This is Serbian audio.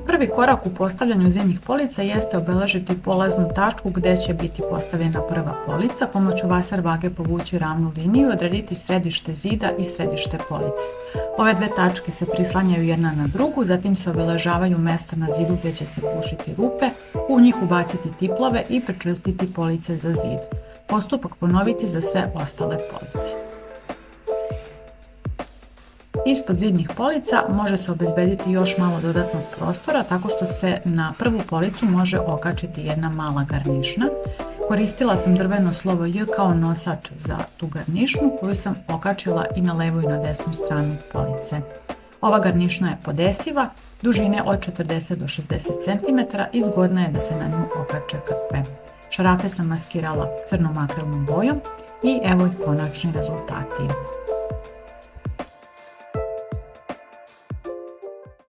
Prvi korak u postavljanju zidnih polica jeste obeležiti polaznu tačku gdje će biti postavljena prva polica, pomoću vaser vage povući ravnu liniju i odrediti središte zida i središte police. Ove dve tačke se prislanjaju jedna na drugu, zatim se obeležavaju mjesta na zidu gdje će se pušiti rupe, u njih ubaciti tiplove i pričvrstiti police za zid. Postupak ponoviti za sve ostale police. Ispod zidnih polica može se obezbediti još malo dodatnog prostora tako što se na prvu policu može okačiti jedna mala garnišna. Koristila sam drveno slovo J kao nosač za tu garnišnu koju sam okačila i na levu i na desnu stranu police. Ova garnišna je podesiva, dužine od 40 do 60 cm i zgodna je da se na nju okače krpe. Šarafe sam maskirala crnom akrelnom bojom i evo ih konačni rezultati.